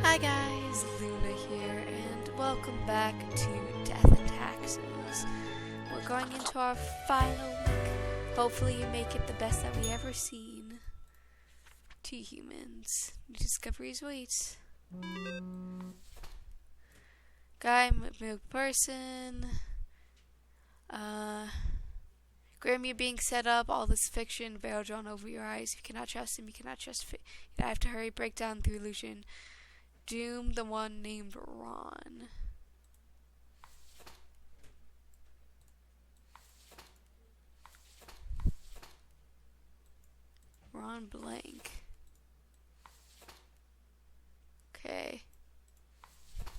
Hi guys, Luna here, and welcome back to Death and Taxes. We're going into our final week. Hopefully you make it the best that we ever seen. 2 humans. New discoveries wait. Guy, milk person. Grim, you're being set up. All this fiction, veil drawn over your eyes. You cannot trust him. You cannot trust. You have to hurry. Break down through illusion. Doom, the one named Ron. Ron blank. Okay.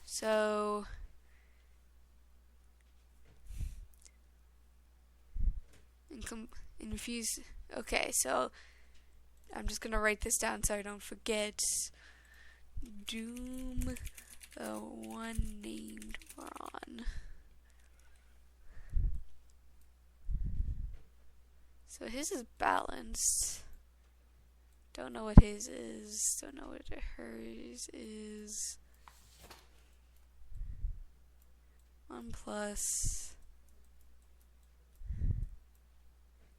So and refuse. Okay, so I'm just gonna write this down so I don't forget. Doom, the one named Ron. So his is balanced. Don't know what his is. Don't know what hers is. 1 plus.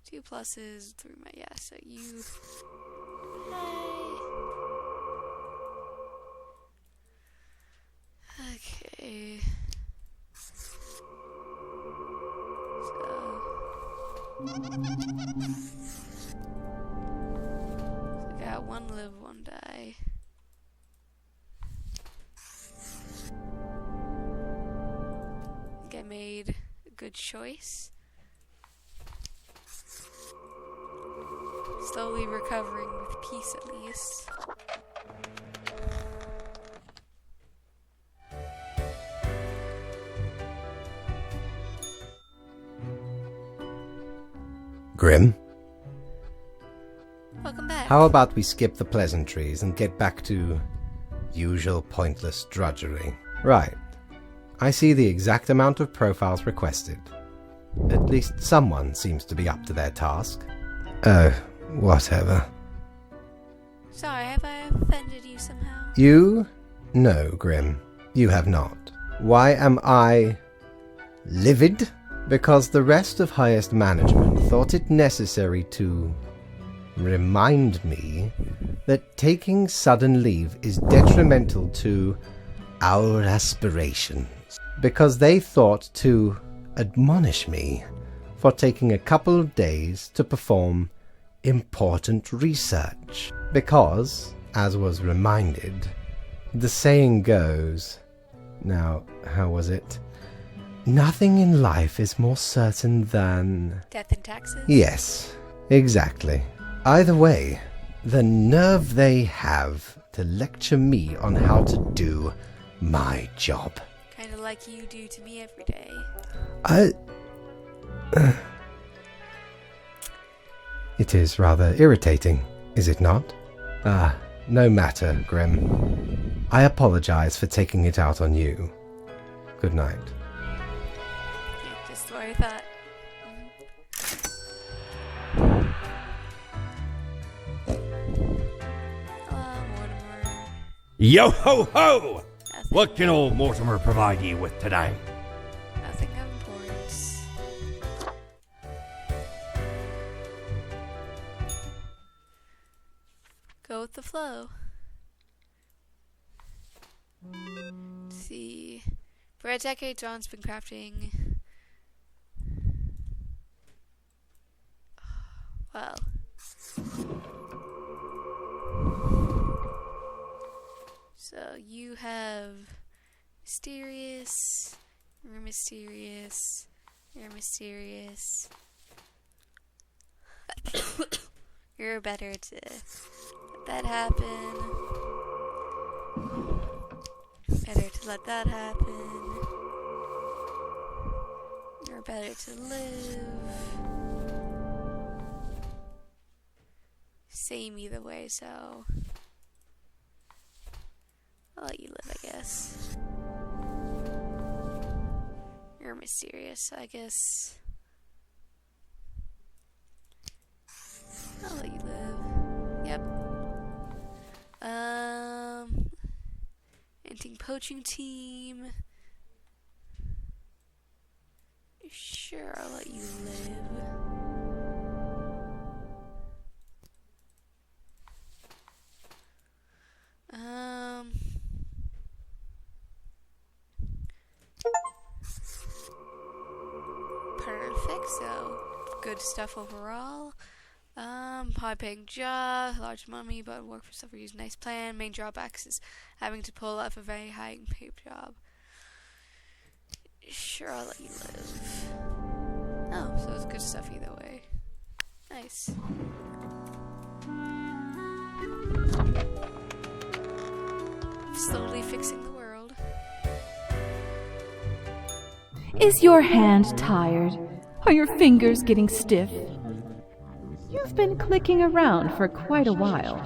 2 pluses. 3 my yeah. So you. Hi. Okay. So I got 1 live, 1 die. I think I made a good choice. Slowly recovering with peace at least. Grim? Welcome back. How about we skip the pleasantries and get back to usual pointless drudgery? Right. I see the exact amount of profiles requested. At least someone seems to be up to their task. Oh, whatever. Sorry, have I offended you somehow? You? No, Grim. You have not. Why am I livid? Because the rest of highest management thought it necessary to remind me that taking sudden leave is detrimental to our aspirations. Because they thought to admonish me for taking a couple of days to perform important research. Because, as was reminded, the saying goes... Now, how was it? Nothing in life is more certain than... Death and taxes? Yes, exactly. Either way, the nerve they have to lecture me on how to do my job. Kinda like you do to me every day. It is rather irritating, is it not? No matter, Grim. I apologize for taking it out on you. Good night. Just what I thought. Hello, Mortimer. Yo ho ho! Nothing, What can old Mortimer provide you with today? nothing of importance. Go with the flow. Let's see. For a decade, John's been crafting. Well. So you have mysterious, you're mysterious, you're mysterious. You're better to let that happen. Better to let that happen. You're better to live. Same either way, so I'll let you live, I guess. You're mysterious, so I guess I'll let you live. Yep. Hunting poaching team. Sure, I'll let you live. Perfect, so good stuff overall. High paying job, large money, but work for stuff we use nice plan. Main drawbacks is having to pull off a very high paid job. Sure, I'll let you live. Oh, so it's good stuff either way. Nice. Slowly fixing the world. Is your hand tired? Are your fingers getting stiff? You've been clicking around for quite a while.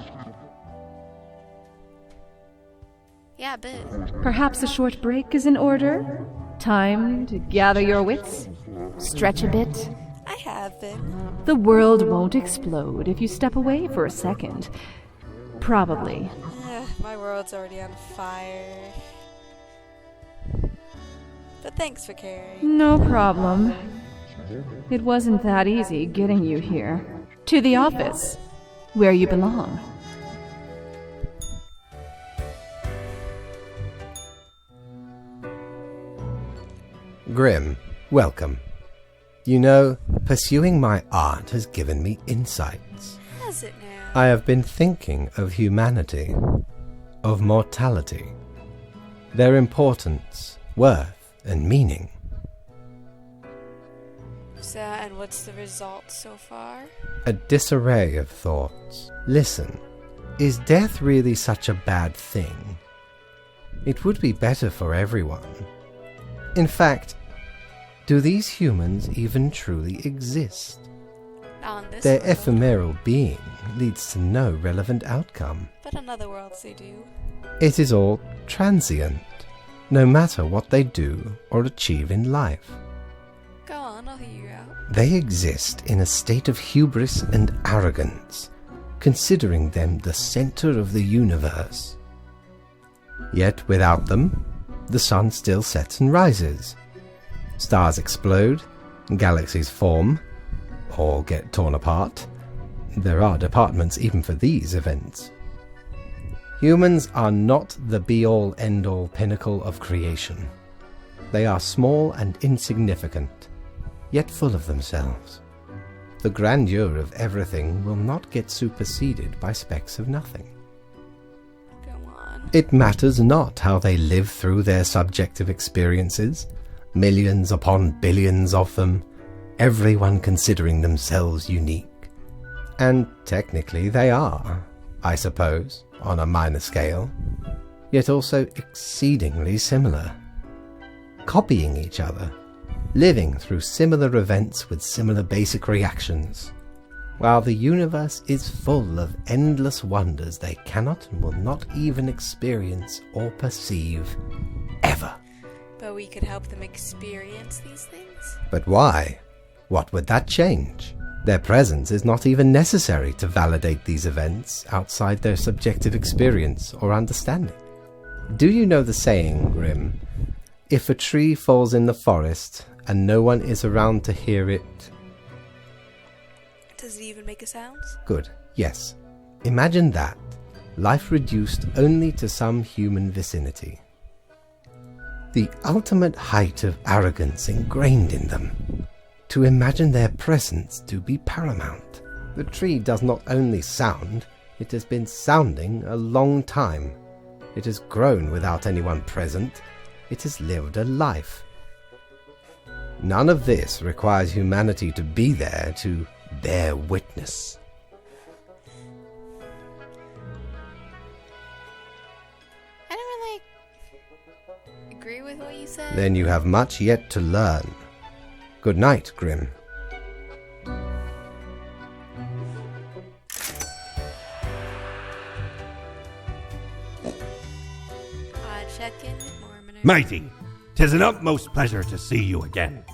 Yeah, a bit. Perhaps a short break is in order? Time to gather your wits? Stretch a bit? I have been. The world won't explode if you step away for a second. Probably. My world's already on fire. But thanks for caring. No problem. It wasn't that easy getting you here. To the office, where you belong. Grim, welcome. You know, pursuing my art has given me insights. Has it now? I have been thinking of humanity, of mortality, their importance, worth, and meaning. So, and what's the result so far? A disarray of thoughts. Listen, is death really such a bad thing? It would be better for everyone. In fact, do these humans even truly exist? On this Their world. ephemeral being leads to no relevant outcome. But on other worlds they do. It is all transient, no matter what they do or achieve in life. Go on, I'll hear you out. They exist in a state of hubris and arrogance, considering them the center of the universe. Yet without them, the sun still sets and rises. Stars explode, galaxies form, or get torn apart. There are departments even for these events. Humans are not the be-all, end-all pinnacle of creation. They are small and insignificant, yet full of themselves. The grandeur of everything will not get superseded by specks of nothing. Go on. It matters not how they live through their subjective experiences, millions upon billions of them, everyone considering themselves unique. And technically they are, I suppose, on a minor scale, yet also exceedingly similar. Copying each other, living through similar events with similar basic reactions, while the universe is full of endless wonders they cannot and will not even experience or perceive, ever. But we could help them experience these things? But why? What would that change? Their presence is not even necessary to validate these events outside their subjective experience or understanding. Do you know the saying, Grim? If a tree falls in the forest and no one is around to hear it... Does it even make a sound? Good, yes. Imagine that. Life reduced only to some human vicinity. The ultimate height of arrogance ingrained in them. To imagine their presence to be paramount. The tree does not only sound, it has been sounding a long time. It has grown without anyone present. It has lived a life. None of this requires humanity to be there to bear witness. I don't really agree with what you said. Then you have much yet to learn. Good night, Grim. Check in with Mormon. Mighty, 'tis an utmost pleasure to see you again.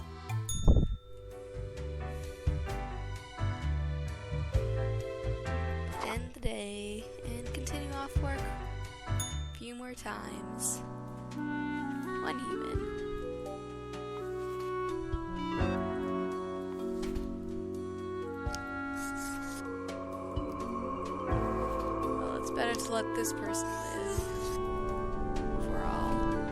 End the day and continue off work. If few more times. One human. Well, it's better to let this person live. Overall.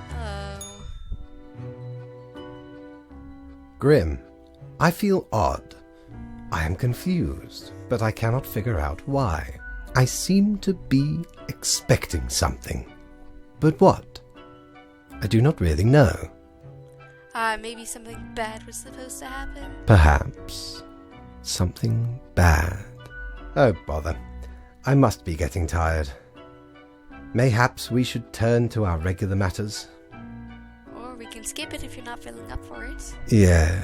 Hello. Grim, I feel odd. I am confused, but I cannot figure out why. I seem to be expecting something. But what? I do not really know. Maybe something bad was supposed to happen? Perhaps. Something bad. Oh, bother. I must be getting tired. Mayhaps we should turn to our regular matters. Or we can skip it if you're not feeling up for it. Yeah.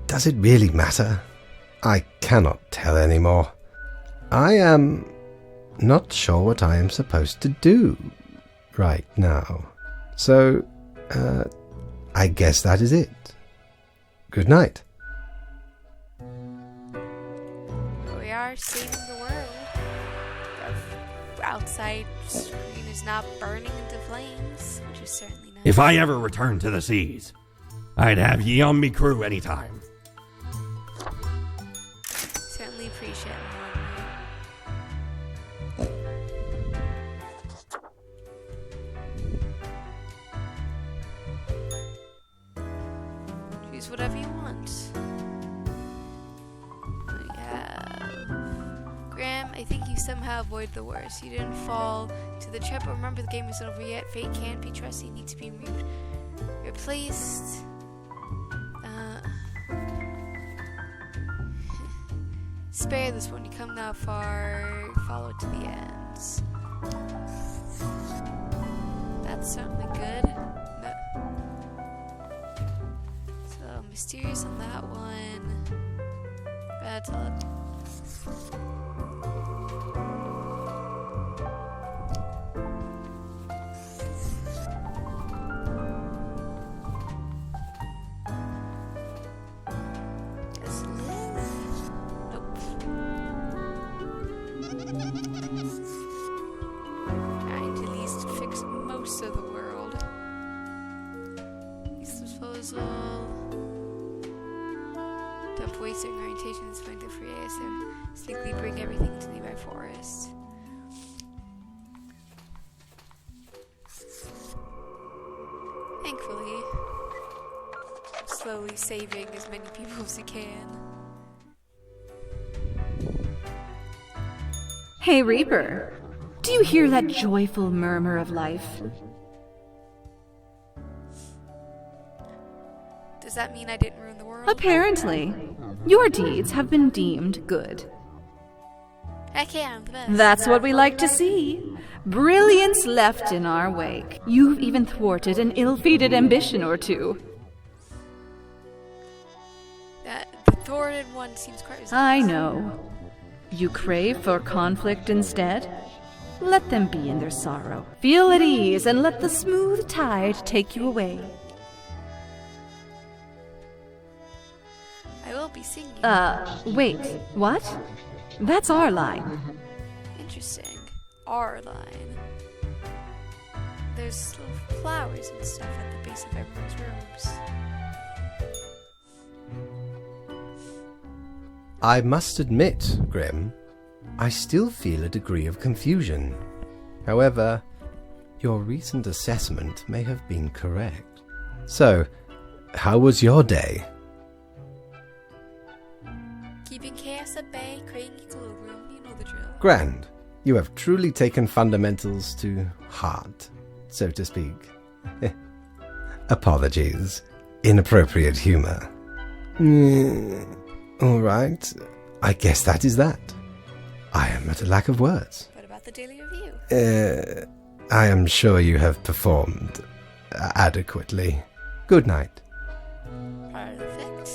Does it really matter? I cannot tell anymore. I am not sure what I am supposed to do right now. So, I guess that is it. Good night. We are saving the world. The outside screen is not burning into flames, which is certainly nice. If I ever return to the seas, I'd have ye on me crew anytime. Certainly appreciate it. Choose whatever you want. We have Graham. I think you somehow avoided the worst. You didn't fall to the trap, but remember the game isn't over yet. Fate can't be trusted. You need to be replaced. Spare this one. You come that far. Follow it to the ends. That's certainly good. No. So mysterious on that one. Bad tele. Trying to at least fix most of the world. Use disposal. Dump waste during orientation is going to free air, so sneakily bring everything to the nearby forest. Thankfully, I'm slowly saving as many people as I can. Hey, Reaper. Do you hear that joyful murmur of life? Does that mean I didn't ruin the world? Apparently. Your deeds have been deemed good. Heck yeah, I'm the best. That's what we like to see. Brilliance left in our wake. You've even thwarted an ill-fated ambition or two. The thwarted one seems quite resistant. I know. You crave for conflict instead? Let them be in their sorrow. Feel at ease and let the smooth tide take you away. I will be singing. Wait, what? That's our line. Interesting. Our line. There's little flowers and stuff at the base of everyone's robes. I must admit, Grim, I still feel a degree of confusion. However, your recent assessment may have been correct. So, how was your day? Keeping chaos at bay, creating equilibrium, you know the drill. Grand. You have truly taken fundamentals to heart, so to speak. Apologies. Inappropriate humor. All right. I guess that is that. I am at a lack of words. What about the daily review? I am sure you have performed adequately. Good night. Perfect.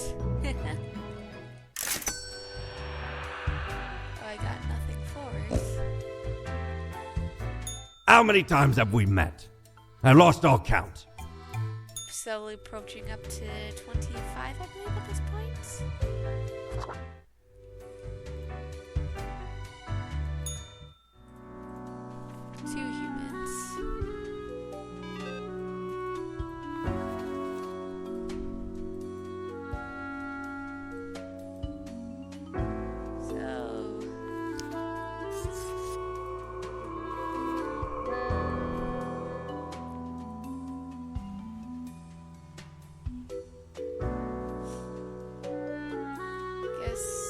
I got nothing for it. How many times have we met? I lost all count. Slowly approaching up to 25, I believe, at this point. guess.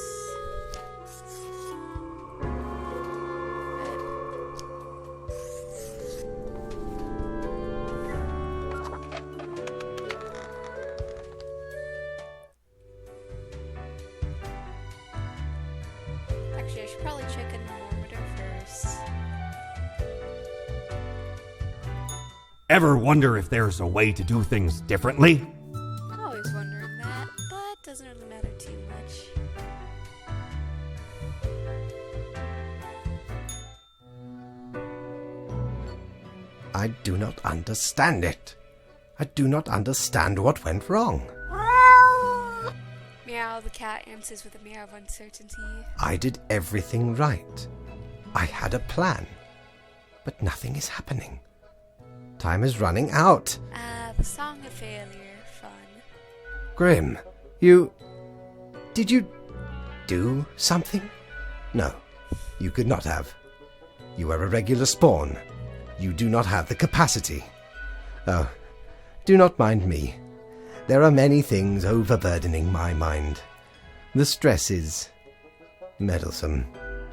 Actually, I should probably check a thermometer first. Ever wonder if there's a way to do things differently? Always wondering that, but doesn't really matter too much. I do not understand it. I do not understand what went wrong. Meow, the cat answers with a meow of uncertainty. I did everything right. I had a plan. But nothing is happening. Time is running out. The song of failure. Fun. Grim, Did you do something? No, you could not have. You are a regular spawn. You do not have the capacity. Oh, do not mind me. There are many things overburdening my mind. The stress is meddlesome.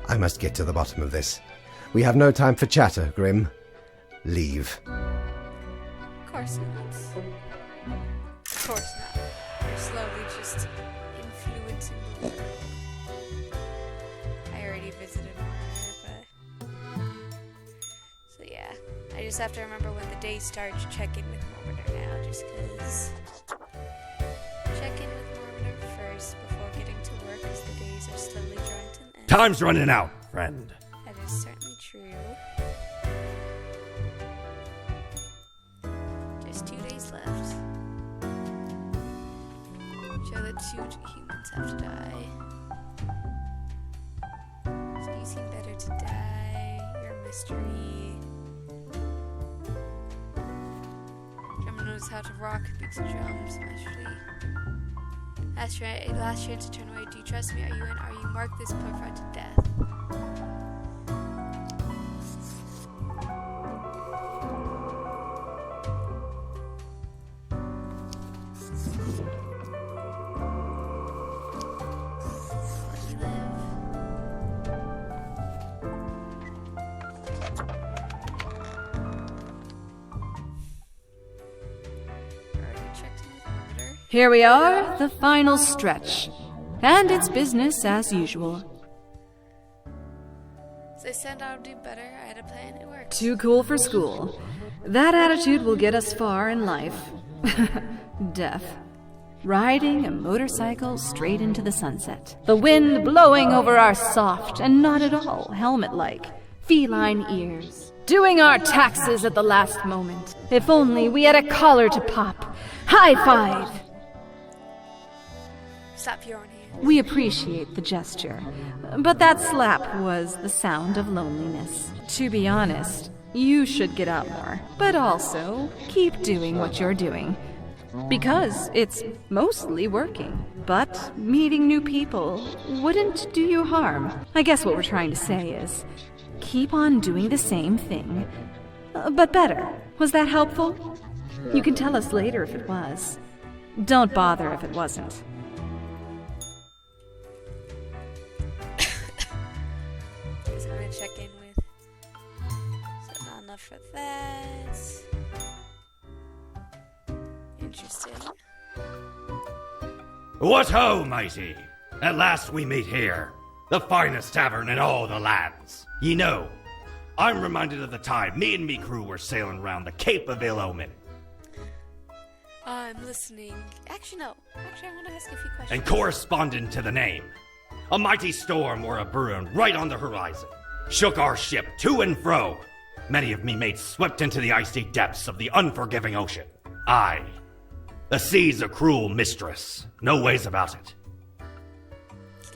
I must get to the bottom of this. We have no time for chatter, Grim. Leave. Of course not. Of course not. You're slowly just influencing the world. I already visited Mormon, but... So yeah, I just have to remember when the day starts, check in with Mormon now, just because... Check in with Mormon first before getting to work, as the days are slowly drawing to an end. Time's running out, friend. That is certainly true. Just 2 days left. Show that 2 humans have to die. So you seem better to die. You're a mystery. Drummer knows how to rock, beats the drums, masterly. Last chance to turn away. Do you trust me? Are you in? Are you marked this profile to death? Let me live. Already checked in with Orbiter. Here we are, the final stretch. And it's business as usual. As I said I would do better, I had a plan, it worked. Too cool for school. That attitude will get us far in life. Death. Riding a motorcycle straight into the sunset. The wind blowing over our soft and not at all helmet-like feline ears. Doing our taxes at the last moment. If only we had a collar to pop. High five! Slap your own hand. We appreciate the gesture, but that slap was the sound of loneliness. To be honest, you should get out more, but also keep doing what you're doing. Because it's mostly working. But meeting new people wouldn't do you harm. I guess what we're trying to say is, keep on doing the same thing, but better. Was that helpful? You can tell us later if it was. Don't bother if it wasn't. Guess I'm gonna check in with. So not enough for that. Interesting. What ho, mighty! At last we meet here, the finest tavern in all the lands. Ye know, I'm reminded of the time me and me crew were sailing around the Cape of Ill Omen. I'm listening. Actually, no. Actually, I want to ask a few questions. And corresponding to the name, a mighty storm or a brewing right on the horizon shook our ship to and fro. Many of me mates swept into the icy depths of the unforgiving ocean. Aye, the sea's a cruel mistress, no ways about it.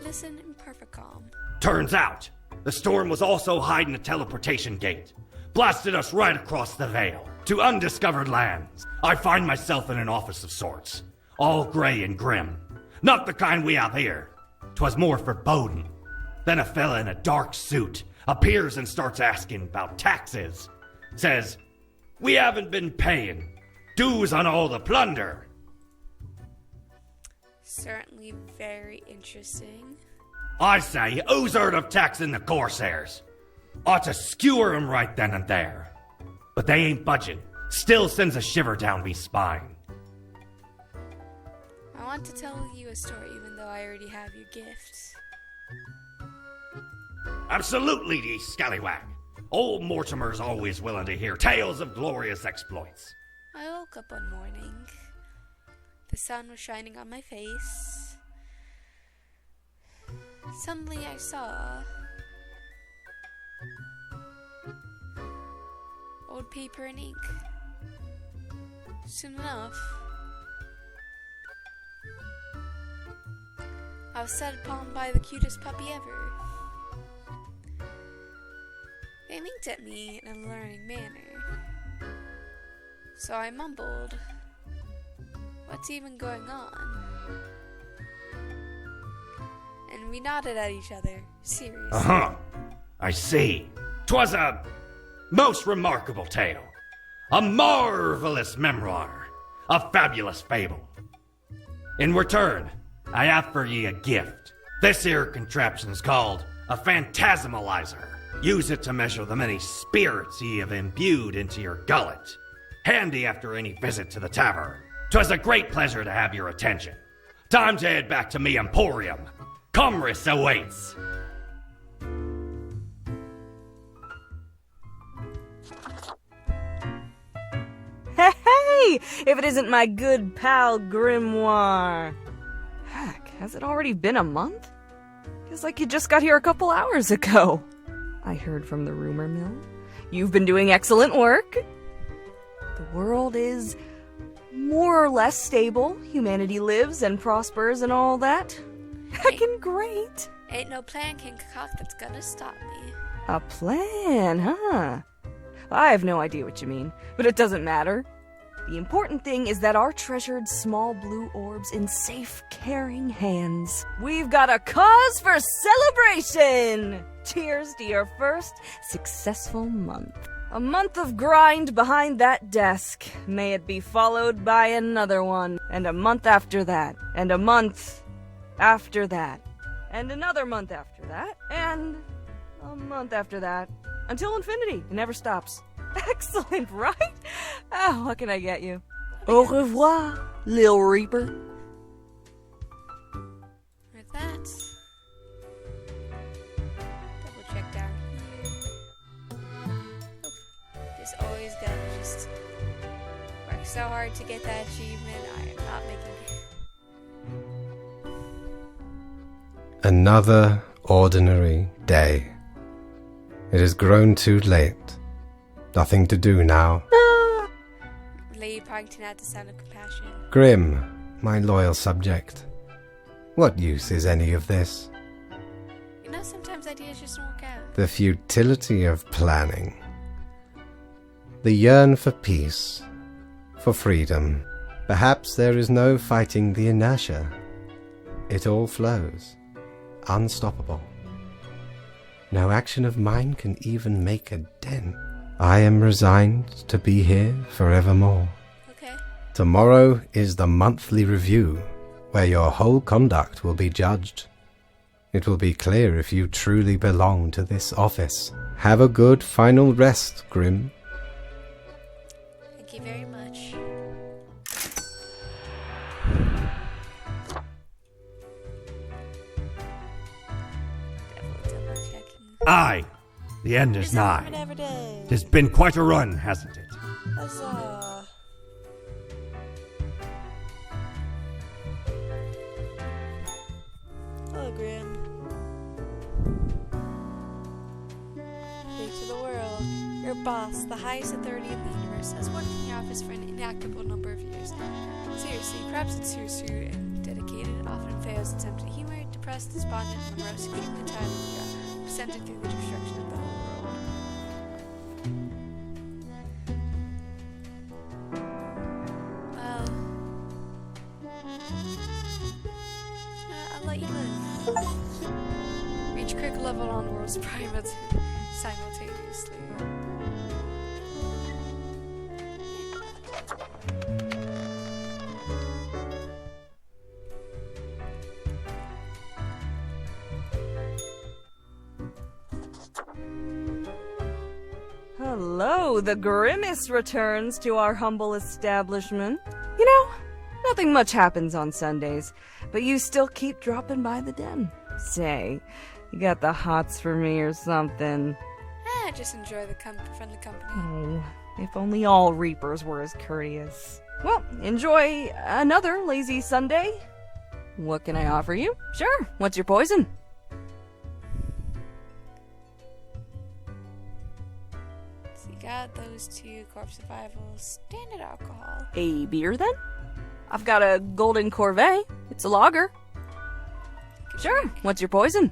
Listen in perfect calm. Turns out, the storm was also hiding a teleportation gate, blasted us right across the veil to undiscovered lands. I find myself in an office of sorts, all gray and grim. Not the kind we have here. 'Twas more foreboding. Then a fella in a dark suit appears and starts asking about taxes. Says, we haven't been paying dues on all the plunder. Certainly very interesting. I say, who's heard of taxing the Corsairs? Ought to skewer 'em right then and there. But they ain't budging. Still sends a shiver down me spine. I want to tell you a story even though I already have your gifts. Absolutely, ye scallywag. Old Mortimer's always willing to hear tales of glorious exploits. I woke up one morning. The sun was shining on my face. Suddenly I saw old paper and ink. Soon enough, I was set upon by the cutest puppy ever. They winked at me in a learning manner. So I mumbled, "What's even going on?" And we nodded at each other, seriously. Uh-huh. I see. 'Twas a most remarkable tale. A marvelous memoir. A fabulous fable. In return, I have for ye a gift. This here contraption's called a phantasmalizer. Use it to measure the many spirits ye have imbued into your gullet. Handy after any visit to the tavern. 'Twas a great pleasure to have your attention. Time to head back to me emporium. Commerce awaits. Hey, if it isn't my good pal Grimoire. Heck, has it already been a month? Feels like you just got here a couple hours ago. I heard from the rumor mill. You've been doing excellent work. The world is more or less stable. Humanity lives and prospers and all that. Heckin' great. Ain't no plan can concoct that's gonna stop me. A plan, huh? I have no idea what you mean, but it doesn't matter. The important thing is that our treasured small blue orbs in safe, caring hands. We've got a cause for celebration! Cheers to your first successful month. A month of grind behind that desk. May it be followed by another one, and a month after that, and a month after that, and another month after that, and a month after that. Until infinity. It never stops. Excellent, right? Oh, what can I get you? Au revoir, Lil Reaper. With that, double check down here. Just always gotta just work so hard to get that achievement. I am not making it. Another ordinary day. It has grown too late. Nothing to do now. Lady Parkington had the sound of compassion. Grim, my loyal subject. What use is any of this? You know, sometimes ideas just don't work out. The futility of planning. The yearn for peace, for freedom. Perhaps there is no fighting the inertia. It all flows, unstoppable. No action of mine can even make a dent. I am resigned to be here forevermore. Okay. Tomorrow is the monthly review, where your whole conduct will be judged. It will be clear if you truly belong to this office. Have a good final rest, Grim. Thank you very much. Double checking. Aye, the end is nigh. Whatever day. It's been quite a run, hasn't it? Huzzah. Hello, Grim. Big to the world. Your boss, the highest authority in the universe, has worked in your office for an inactable number of years. Seriously, perhaps it's suit and dedicated, often fails attempted humor, depressed, despondent, morose, extremely tired of the job, presented through the destruction of the whole world. Well, I'll let you live. Reach critical level on world's primates simultaneously. So, the Grimace returns to our humble establishment. You know, nothing much happens on Sundays, but you still keep dropping by the den. Say, you got the hots for me or something. Just enjoy the friendly company. Oh, if only all Reapers were as courteous. Well, enjoy another lazy Sunday. What can I offer you? Sure, what's your poison? So you got those 2 corpse survival standard alcohol. A beer, then? I've got a golden Corvette. It's a lager. Sure, what's your poison?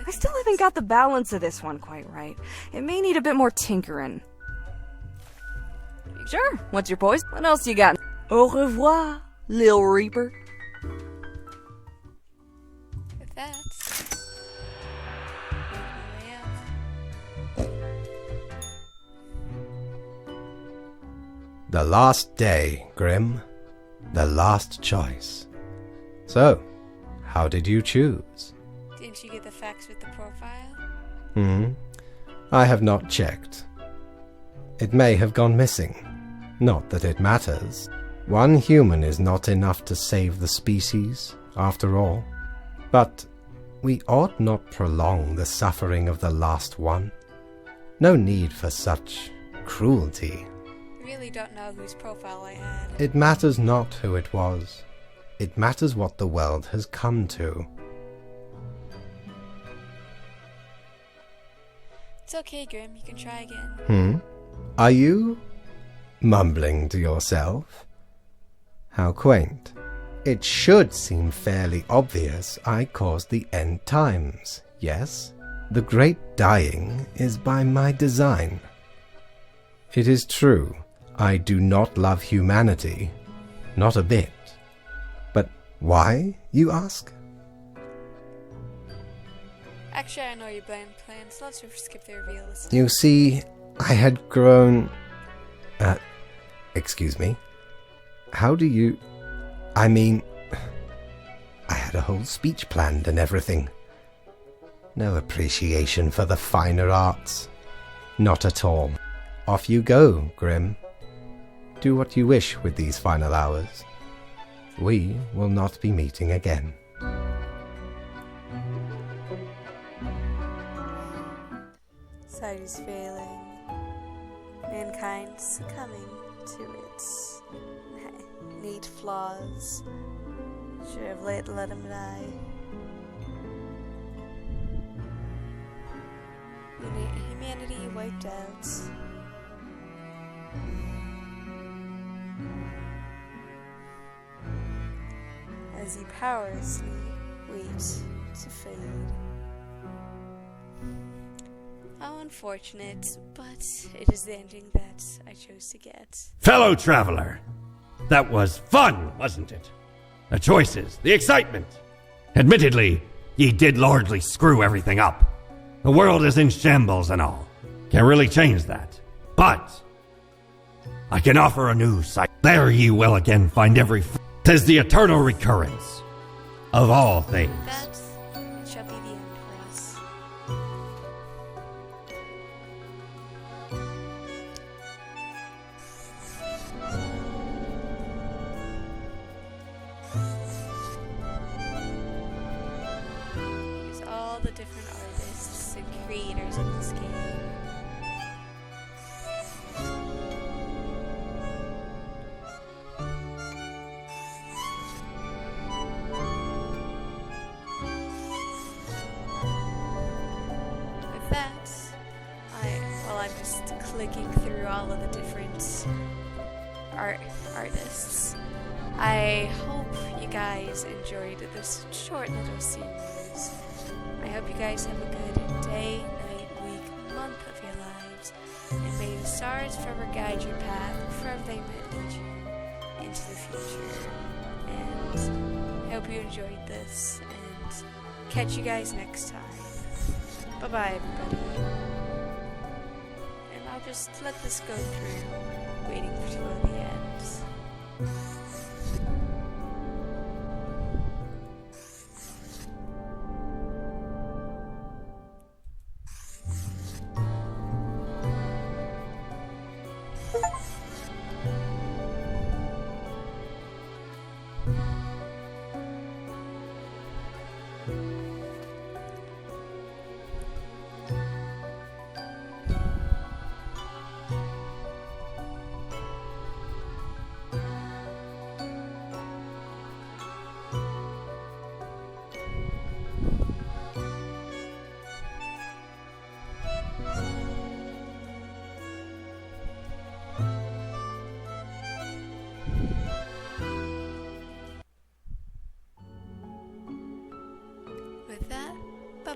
I still haven't got the balance of this one quite right. It may need a bit more tinkering. Sure, what's your poison? What else you got? Au revoir, Lil Reaper. With that, make my way up. The last day, Grim. The last choice. So, how did you choose? Didn't you get the facts with the profile? I have not checked. It may have gone missing. Not that it matters. One human is not enough to save the species, after all. But we ought not prolong the suffering of the last one. No need for such cruelty. I really don't know whose profile I had. It matters not who it was. It matters what the world has come to. It's okay, Grim. You can try again. Are you mumbling to yourself? How quaint. It should seem fairly obvious I caused the end times, yes? The great dying is by my design. It is true, I do not love humanity. Not a bit. But why, you ask? Actually, I know your plans. Let's just skip the reveal. You see, I had grown... excuse me. How do you... I mean... I had a whole speech planned and everything. No appreciation for the finer arts. Not at all. Off you go, Grim. Do what you wish with these final hours. We will not be meeting again. Society's failing. Mankind succumbing to its innate flaws. Should have let him die. Humanity wiped out. As he powerlessly waits to fade. How unfortunate, but it is the ending that I chose to get. Fellow traveler, that was fun, wasn't it? The choices, the excitement. Admittedly, ye did largely screw everything up. The world is in shambles and all. Can't really change that. But I can offer a new sight. There ye will again find every... 'Tis the eternal recurrence of all things. That it shall be the end for us. Here's all the different artists and creators of this game. With that, I'm just clicking through all of the different artists. I hope you guys enjoyed this short little series. I hope you guys have a good day, night, week, month of your lives, and may the stars forever guide your path wherever they might lead you into the future. And I hope you enjoyed this, and catch you guys next time. Bye-bye, everybody. And I'll just let this go through, waiting for the end.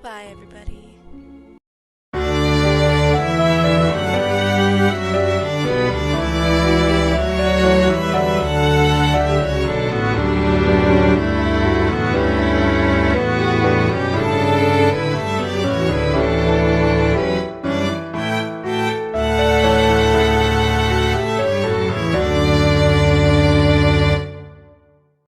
Bye-bye, everybody.